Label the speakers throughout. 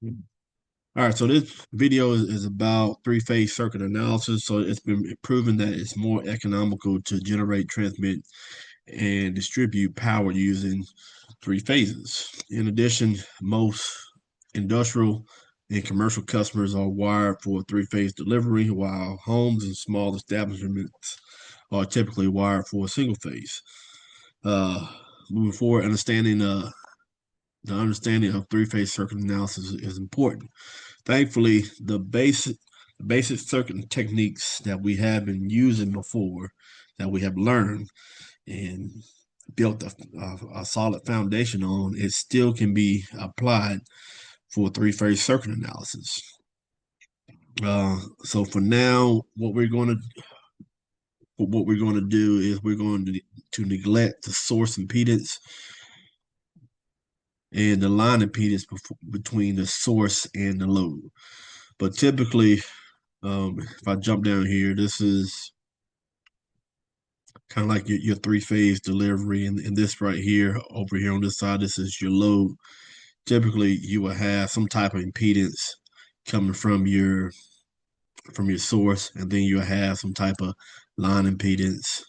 Speaker 1: All right, so this video is about three-phase circuit analysis. So it's been proven that it's more economical to generate, transmit, and distribute power using three phases. In addition, most industrial and commercial customers are wired for three-phase delivery, while homes and small establishments are typically wired for a single phase. Uh, Moving forward, the understanding of three-phase circuit analysis is important. Thankfully, the basic circuit techniques that we have been using before, that we have learned and built a solid foundation on, it still can be applied for three-phase circuit analysis. So for now, what we're going to do is we're going to neglect the source impedance and the line impedance between the source and the load. But typically, if I jump down here, this is kind of like your three-phase delivery, and this right here, over here on this side, this is your load. Typically, you will have some type of impedance coming from your source, and then you'll have some type of line impedance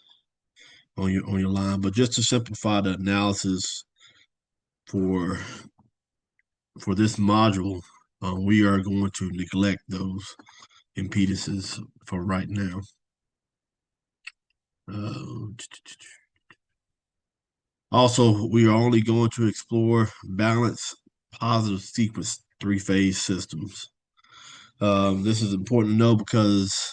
Speaker 1: on your line. But just to simplify the analysis for for this module, we are going to neglect those impedances for right now. Uh, Also, we are only going to explore balanced positive sequence three-phase systems. This is important to know because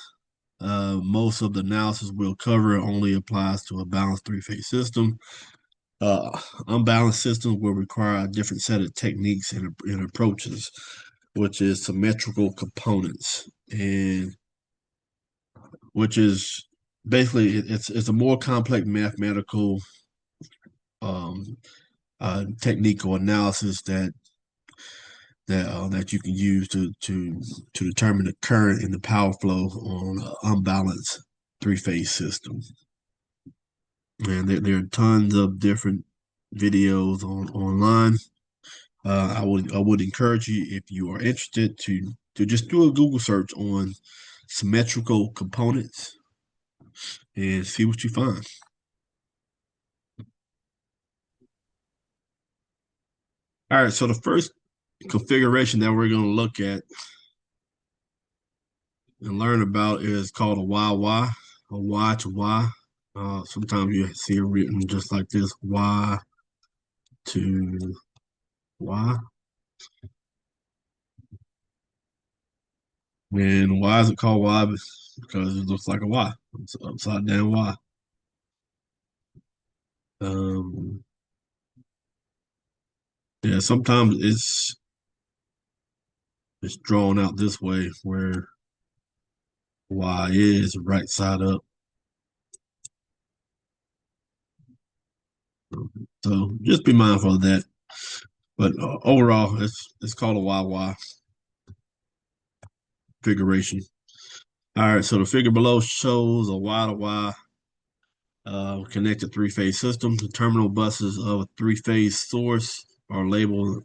Speaker 1: most of the analysis we'll cover only applies to a balanced three-phase system. Unbalanced systems will require a different set of techniques and approaches, which is symmetrical components, and which is basically it's a more complex mathematical um, technical analysis that you can use to determine the current and the power flow on an unbalanced three-phase system. And there are tons of different videos online. I would encourage you, if you are interested, to just do a Google search on symmetrical components and see what you find. All right, so the first configuration that we're going to look at and learn about is called a YY, a Y to Y. Sometimes you see it written just like this, Y to Y. And why is it called Y? Because it looks like a Y. It's an upside down Y. Um, yeah, sometimes it's drawn out this way where Y is right side up. So just be mindful of that. But overall, it's called a YY configuration. All right, so the figure below shows a Y to Y connected three-phase system. The terminal buses of a three-phase source are labeled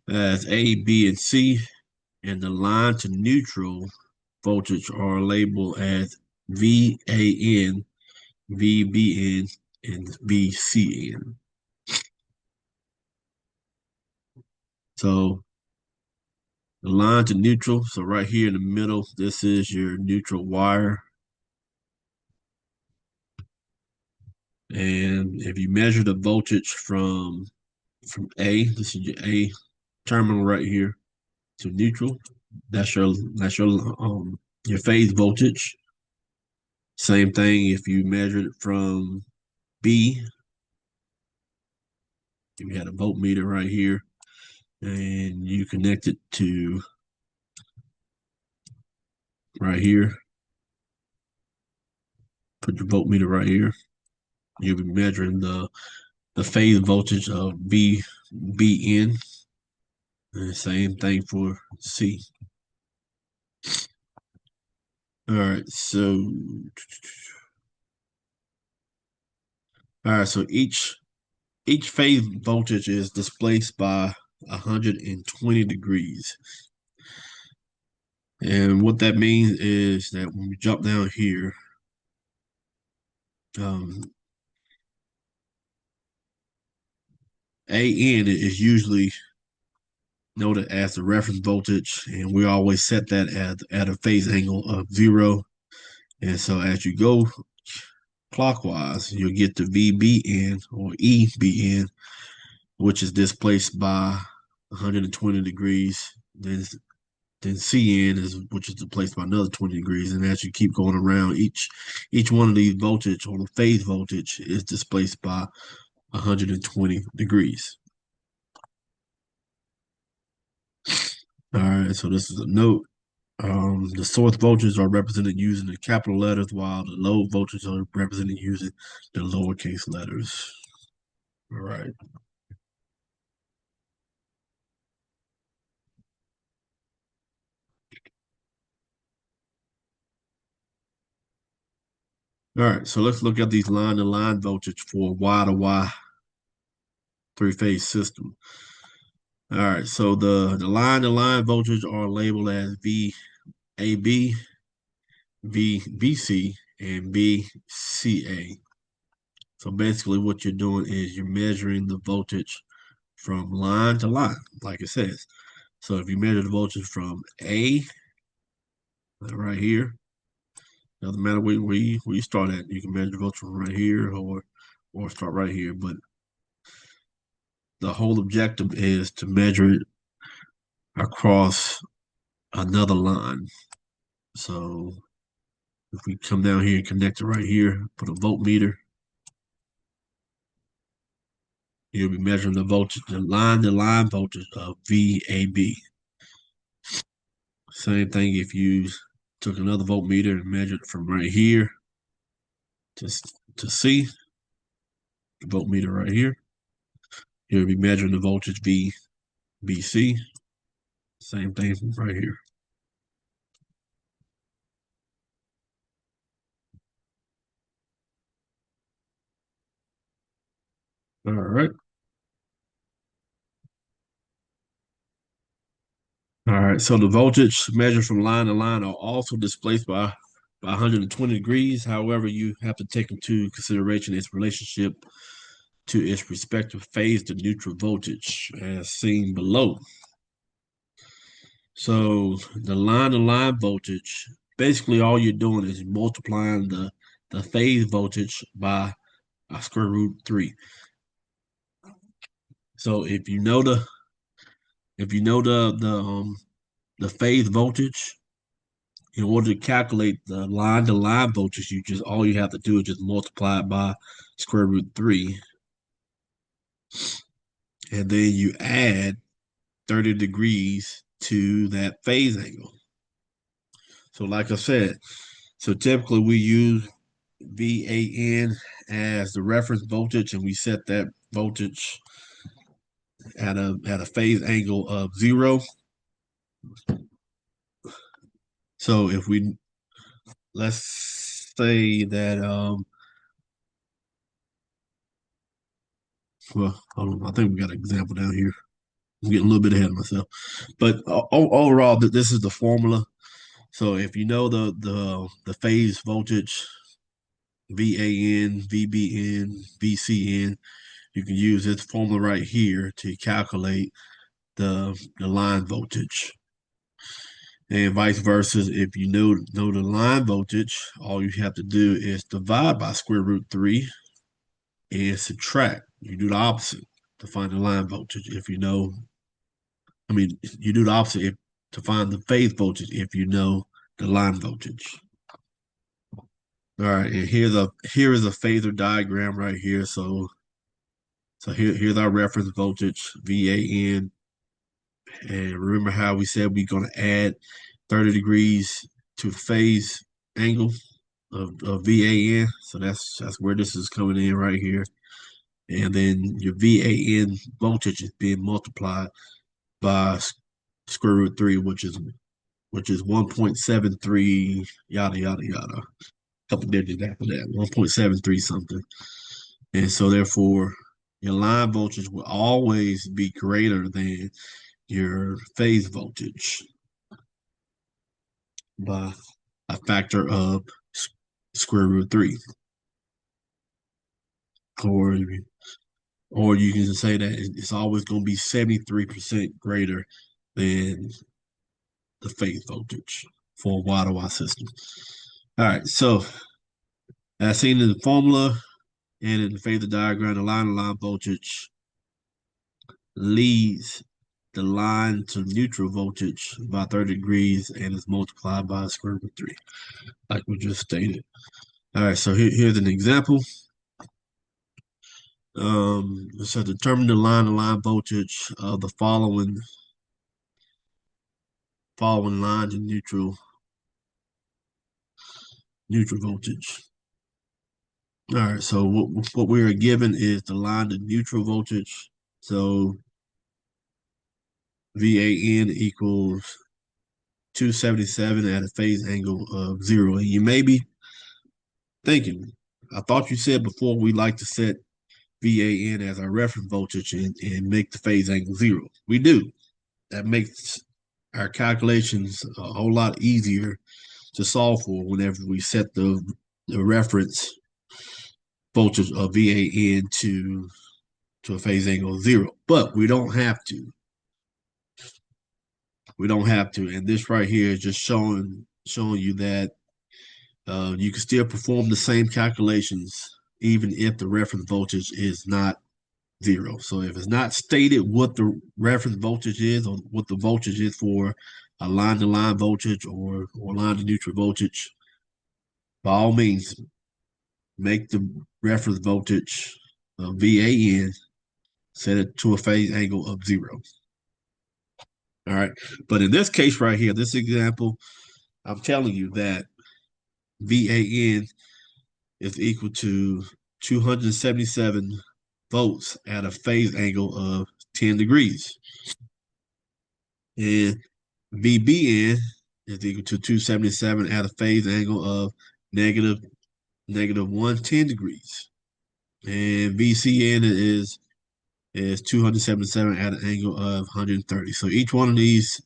Speaker 1: as A, B, and C, and the line to neutral voltage are labeled as VAN, VBN, and VCN. So the line to neutral, so right here in the middle, this is your neutral wire. And if you measure the voltage from A, this is your A terminal right here, to neutral, that's your phase voltage. Same thing if you measure it from B, you had a voltmeter right here, and you connect it to right here. Put your voltmeter right here. You'll be measuring the phase voltage of BN. And same thing for C. All right, so each phase voltage is displaced by 120 degrees. And what that means is that when we jump down here, um, AN is usually noted as the reference voltage, and we always set that at a phase angle of 0. And so as you go clockwise, you'll get to VBN or EBN, which is displaced by 120 degrees. Then CN is which is displaced by another 20 degrees. And as you keep going around, each one of these voltage or the phase voltage is displaced by 120 degrees. All right, so this is a note. The source voltages are represented using the capital letters, while the load voltages are represented using the lowercase letters. All right. All right, so let's look at these line-to-line voltage for Y-to-Y three-phase system. All right, so the line-to-line voltage are labeled as VAB, VBC, and VCA. So basically what you're doing is you're measuring the voltage from line to line, like it says. So if you measure the voltage from A, right here, doesn't matter where you start at. You can measure the voltage from right here or start right here. But the whole objective is to measure it across another line. So if we come down here and connect it right here, put a voltmeter, you'll be measuring the voltage, the line voltage of VAB. Same thing if you took another voltmeter and measured from right here to C, the voltmeter right here. You'll be measuring the voltage VBC. Same thing right here. All right. All right. So the voltage measured from line to line are also displaced by 120 degrees. However, you have to take into consideration its relationship to its respective phase to neutral voltage as seen below. So the line to line voltage, basically all you're doing is multiplying the phase voltage by a square root 3. So if you know the phase voltage, in order to calculate the line to line voltage, all you have to do is just multiply it by square root 3. And then you add 30 degrees to that phase angle. So like I said, so typically we use VAN as the reference voltage, and we set that voltage at a phase angle of 0. So if let's say that well, hold on, I think we got an example down here. I'm getting a little bit ahead of myself, but overall, this is the formula. So if you know the phase voltage VAN, VBN, VCN, you can use this formula right here to calculate the line voltage. And vice versa, if you know the line voltage, all you have to do is divide by square root 3 and subtract. You do the opposite to find the line voltage. If you know, you do the opposite to find the phase voltage if you know the line voltage. All right, and here is a phasor diagram right here. So here's our reference voltage VAN, and remember how we said we're going to add 30 degrees to phase angle of VAN. So that's where this is coming in right here. And then your VAN voltage is being multiplied by square root 3, which is 1.73 yada yada yada. A couple digits after that, 1.73 something. And so therefore your line voltage will always be greater than your phase voltage by a factor of square root 3. Or, or you can say that it's always going to be 73% greater than the phase voltage for a Y to Y system. All right, so as seen in the formula and in the phasor diagram, the line-to-line voltage leads the line to neutral voltage by 30 degrees and is multiplied by square root 3, like we just stated. All right, so here's an example. So determine the line-to-line voltage of the following line to neutral voltage. All right, so what we are given is the line to neutral voltage. So VAN equals 277 at a phase angle of 0. And you may be thinking, I thought you said before we like to set VAN as our reference voltage and make the phase angle 0. We do. That makes our calculations a whole lot easier to solve for whenever we set the reference voltage of VAN to a phase angle of 0. But we don't have to. We don't have to. And this right here is just showing you that you can still perform the same calculations even if the reference voltage is not 0. So if it's not stated what the reference voltage is or what the voltage is for a line-to-line voltage or line-to-neutral voltage, by all means, make the reference voltage VAN, set it to a phase angle of 0. All right. But in this case right here, this example, I'm telling you that VAN is equal to 277 volts at a phase angle of 10 degrees. And VBN is equal to 277 at a phase angle of negative 110 degrees. And VCN is 277 at an angle of 130. So each one of these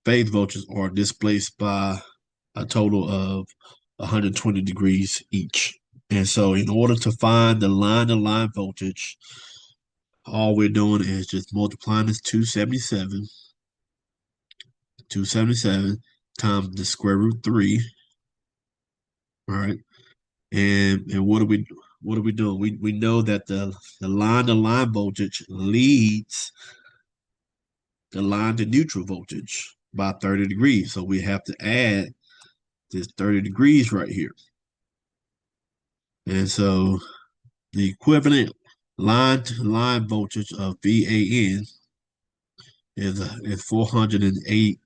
Speaker 1: phase voltages are displaced by a total of 120 degrees each. And so in order to find the line-to-line voltage, all we're doing is just multiplying this 277 times the square root 3. All right. And what are we doing? We know that the line-to-line voltage leads the line to neutral voltage by 30 degrees. So we have to add this 30 degrees right here. And so the equivalent line-to-line voltage of VAN is 480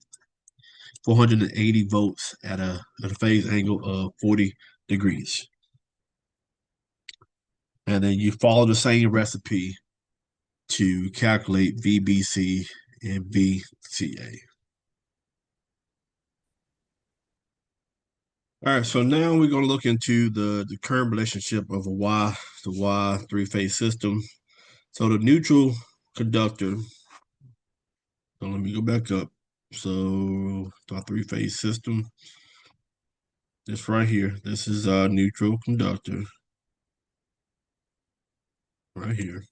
Speaker 1: volts at a phase angle of 40 degrees. And then you follow the same recipe to calculate VBC and VCA. All right, so now we're going to look into the current relationship of a Y to Y three-phase system. So the neutral conductor, so let me go back up. So our three-phase system, this right here, this is our neutral conductor right here.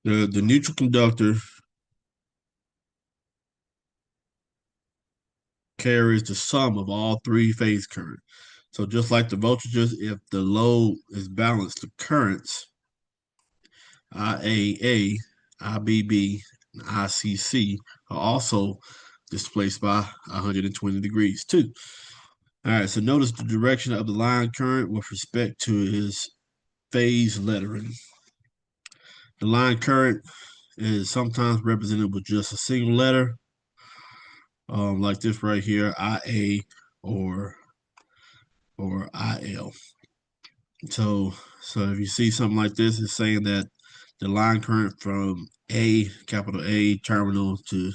Speaker 1: The neutral conductor carries the sum of all three-phase current. So just like the voltages, if the load is balanced, the currents IAA, IBB, and ICC are also displaced by 120 degrees too. All right, so notice the direction of the line current with respect to its phase lettering. The line current is sometimes represented with just a single letter, like this right here, IA or IL. So if you see something like this, it's saying that the line current from capital A terminal to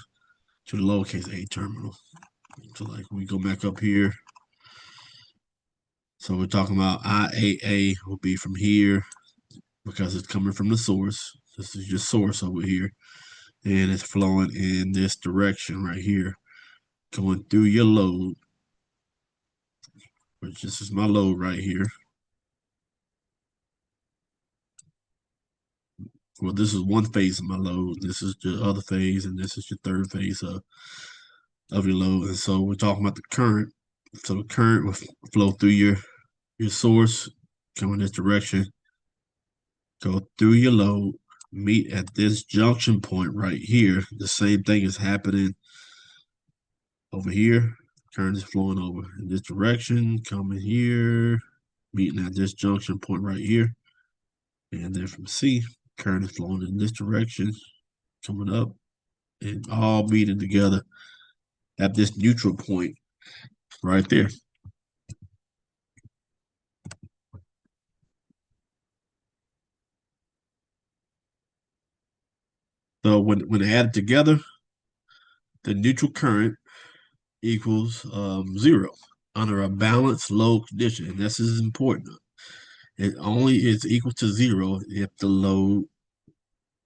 Speaker 1: the lowercase a terminal. So like we go back up here. So we're talking about IAA will be from here because it's coming from the source. This is your source over here, and it's flowing in this direction right here, going through your load, which this is my load right here. Well, this is one phase of my load. This is the other phase, and this is your third phase of your load. And so we're talking about the current. So the current will flow through your source, come in this direction, go through your load, meet at this junction point right here. The same thing is happening over here. Current is flowing over in this direction, coming here, meeting at this junction point right here. And then from C, current is flowing in this direction, coming up, and all meeting together at this neutral point right there. So when added together, the neutral current equals 0 under a balanced load condition. And this is important. It only is equal to 0 if the load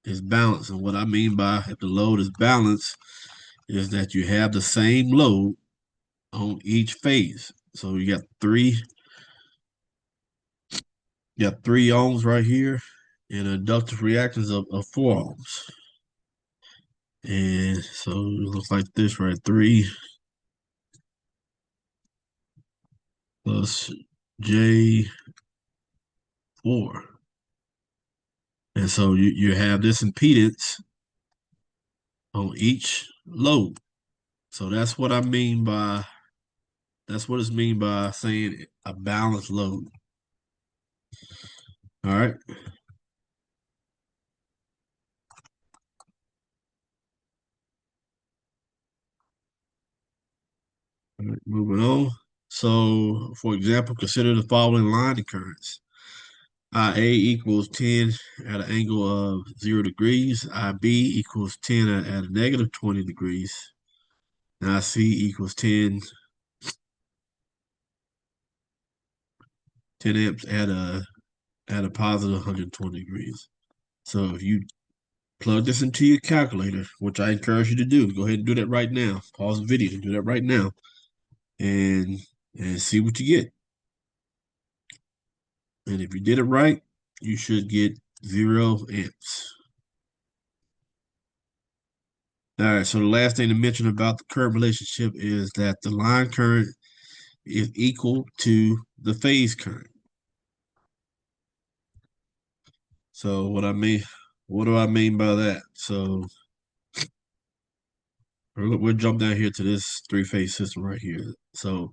Speaker 1: is balanced. And what I mean by if the load is balanced is that you have the same load on each phase. So you got three ohms right here and inductive reactance of 4 ohms. And so it looks like this, right? 3 plus J4. And so you have this impedance on each load. So that's what I mean by, that's what it's mean by saying a balanced load. All right. All right, moving on. So, for example, consider the following line of currents. IA equals 10 at an angle of 0 degrees. IB equals 10 at a negative 20 degrees. And IC equals 10 amps at a positive 120 degrees. So if you plug this into your calculator, which I encourage you to do, go ahead and do that right now. Pause the video and do that right now, and see what you get. And if you did it right, you should get 0 amps. All right, so the last thing to mention about the current relationship is that the line current is equal to the phase current. So what do I mean by that? So we'll jump down here to this three-phase system right here. So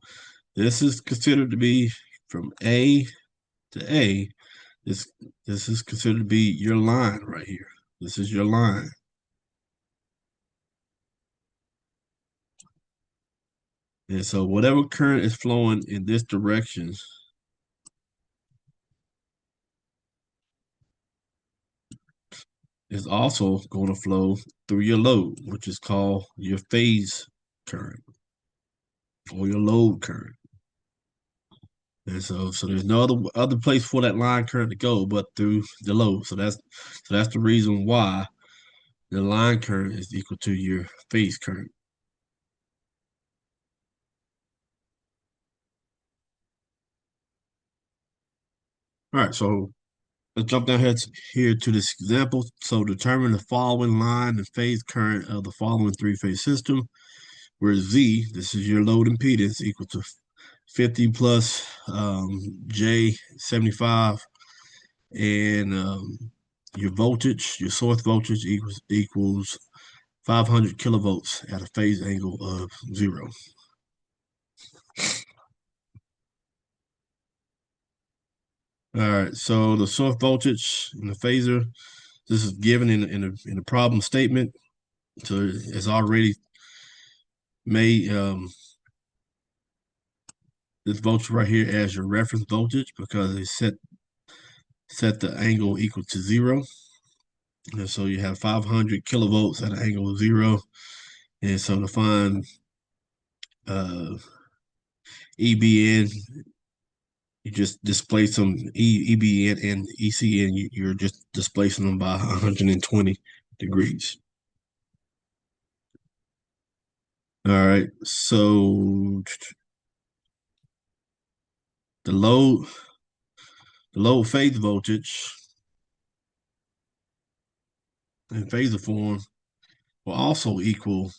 Speaker 1: this is considered to be from A to A. This is considered to be your line right here. This is your line. And so whatever current is flowing in this direction is also going to flow through your load, which is called your phase current or your load current. And so there's no other place for that line current to go but through the load. So that's the reason why the line current is equal to your phase current. All right, so let's jump down here to this example. So determine the following line and phase current of the following three-phase system, where Z, this is your load impedance, equal to 50 plus J75, and your voltage, your source voltage equals 500 kilovolts at a phase angle of 0. All right, so the source voltage in the phasor, this is given in a problem statement. So it's already made this voltage right here as your reference voltage because it set the angle equal to 0. And so you have 500 kilovolts at an angle of 0. And so to find EBN, You just displace them, EBN and ECN, you're just displacing them by 120 degrees. All right, so the load, the load phase voltage in phasor form will also equal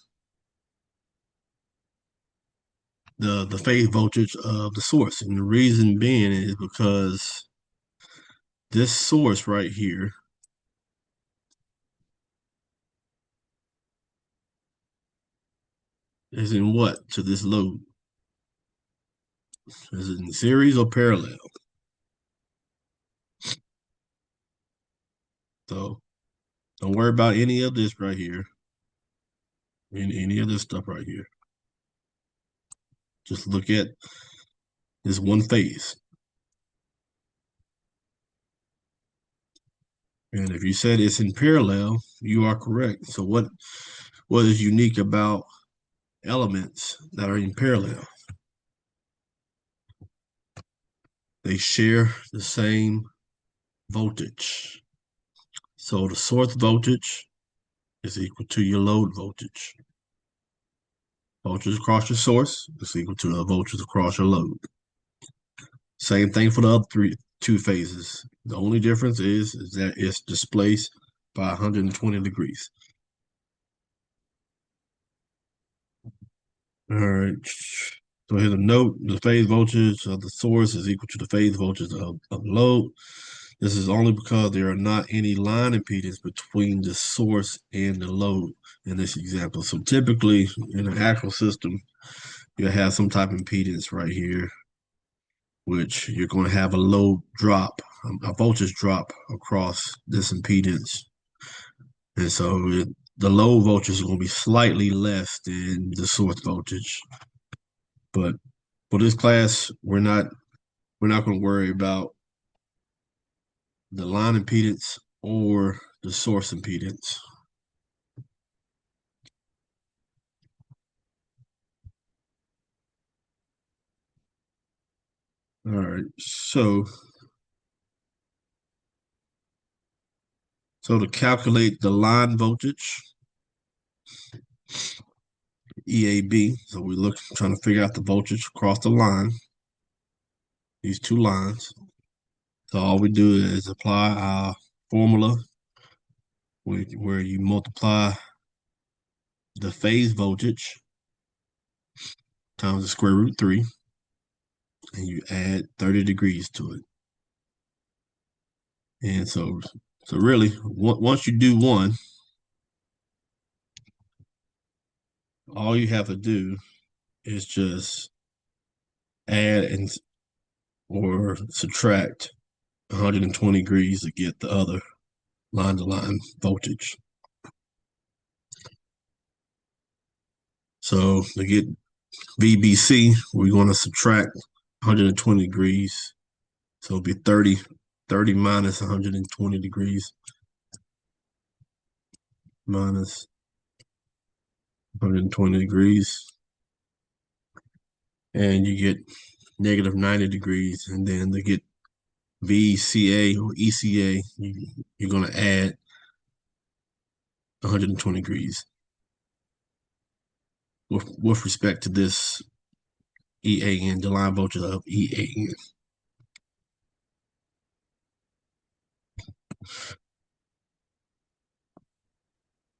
Speaker 1: the phase voltage of the source. And the reason being is because this source right here is in what to this load? Is it in series or parallel? So don't worry about any of this right here, any of this stuff right here. Just look at this one phase. And if you said it's in parallel, you are correct. So what is unique about elements that are in parallel? They share the same voltage. So the source voltage is equal to your load voltage. Voltage across your source is equal to the voltage across your load. Same thing for the other two phases. The only difference is that it's displaced by 120 degrees. All right. So here's a note. The phase voltage of the source is equal to the phase voltage of load. This is only because there are not any line impedance between the source and the load in this example. So typically in an actual system, you'll have some type of impedance right here, which you're going to have a load drop, a voltage drop across this impedance. And so the low voltage is going to be slightly less than the source voltage. But for this class, we're not going to worry about the line impedance or the source impedance. All right, so to calculate the line voltage, EAB, so we're trying to figure out the voltage across the line, these two lines. So all we do is apply our formula where you multiply the phase voltage times the square root 3, and you add 30 degrees to it. And so really, once you do one, all you have to do is just add or subtract 120 degrees to get the other line-to-line voltage. So to get VBC, we're going to subtract 120 degrees. So it'll be 30 minus 120 degrees minus 120 degrees. And you get negative 90 degrees. And then to get VCA or ECA, you're going to add 120 degrees with respect to this EAN, the line voltage of EAN.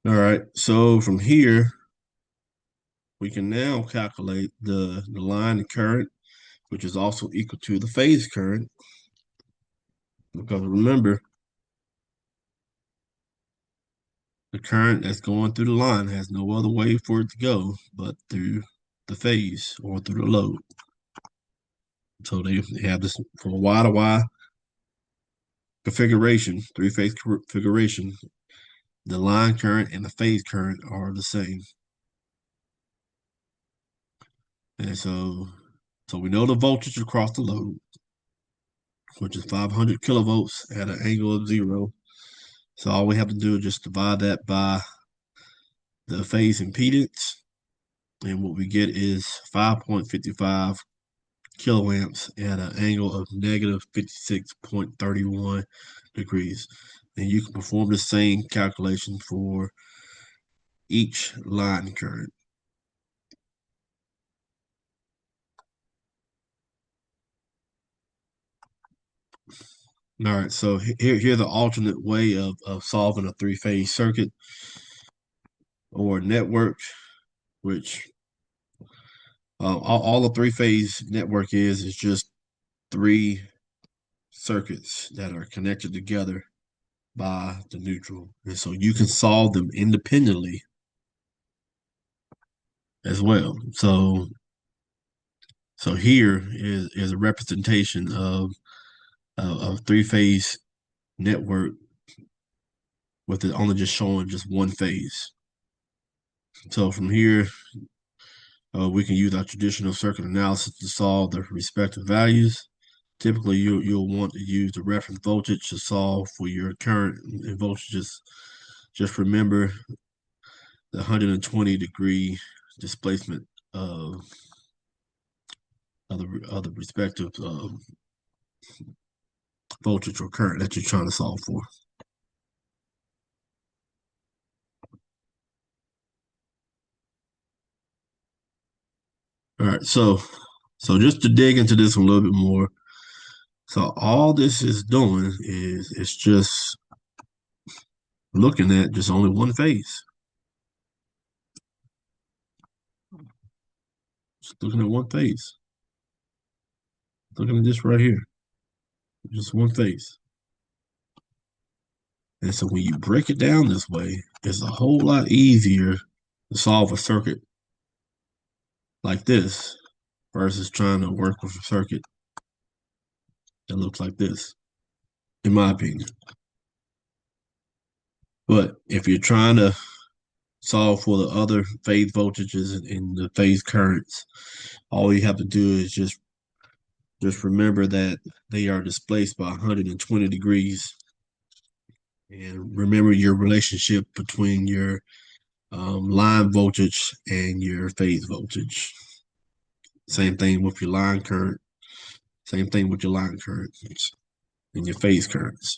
Speaker 1: All right, so from here, we can now calculate the line current, which is also equal to the phase current. Because remember, the current that's going through the line has no other way for it to go but through the phase or through the load. So they have this for a Y-to-Y configuration, three-phase configuration. The line current and the phase current are the same. And so we know the voltage across the load, which is 500 kilovolts at an angle of 0. So all we have to do is just divide that by the phase impedance. And what we get is 5.55 kiloamps at an angle of negative 56.31 degrees. And you can perform the same calculation for each line current. All right, so here's the alternate way of solving a three-phase circuit or network, which all a three-phase network is just three circuits that are connected together by the neutral. And so you can solve them independently as well. So here is a representation of a three-phase network with it only just showing just one phase. So from here, we can use our traditional circuit analysis to solve the respective values. Typically, you'll want to use the reference voltage to solve for your current and voltages. Just remember the 120-degree displacement of the respective voltage or current that you're trying to solve for. All right, so just to dig into this a little bit more, so all this is doing is it's just looking at just only one phase. Just looking at one phase. Looking at this right here. Just one phase. And so when you break it down this way, it's a whole lot easier to solve a circuit like this versus trying to work with a circuit that looks like this, in my opinion. But if you're trying to solve for the other phase voltages and the phase currents, all you have to do is just remember that they are displaced by 120 degrees. And remember your relationship between your line voltage and your phase voltage. Same thing with your line current. Same thing with your line currents and your phase currents.